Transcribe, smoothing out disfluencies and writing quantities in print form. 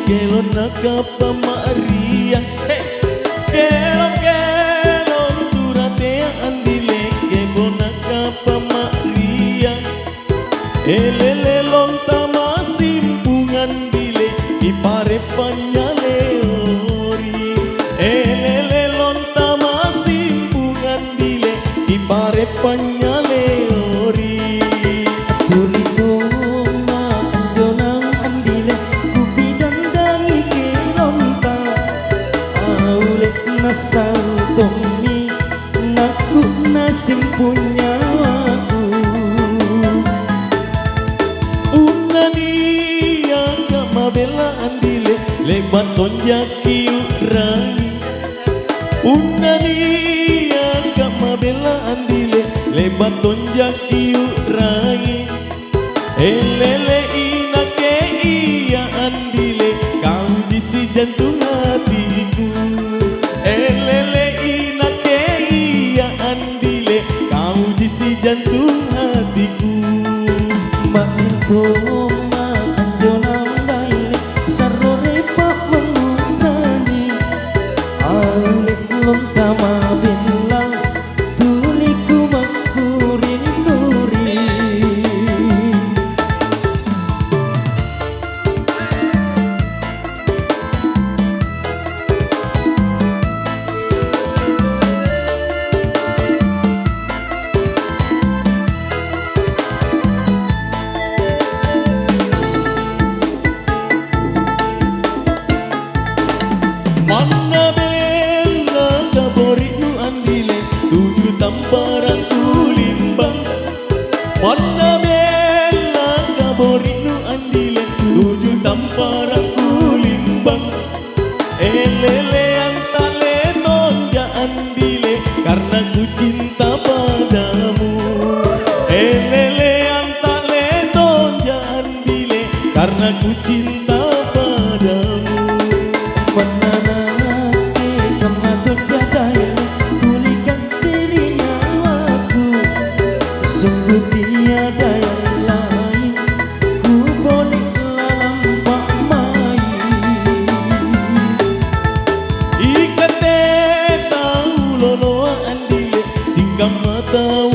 kelon nakapa Maria. Kelon turate andile kelon nakapa Maria. Elele lontama simpungan dile ipare panyale ori. Elele lontama simpungan dile ipare panyale ori. Tomi naku nasim punya aku Unania kama bela andile lebat tonjaki urai. Unania kama bela andile lebat tonjaki urai. Elele inake iya andile kau jisi jantung hatiku. Elele inake iya andile kau jisi jantung hatiku. Maento anjonang daile sarore pak mengungkani alek lontama bilang tuliku makurin-kurin. Mana bela kaborinu andile tujuh tamparan tulimbang. Mana bela kaborinu andile tujuh tamparan tulimbang. Elele antale tonja andile karena ku cinta padamu. Elele antale tonja andile karena ku cinta padamu. Tiada yang lain ku boleh lalang pak main. Ikate tahu lolo andile singkam mata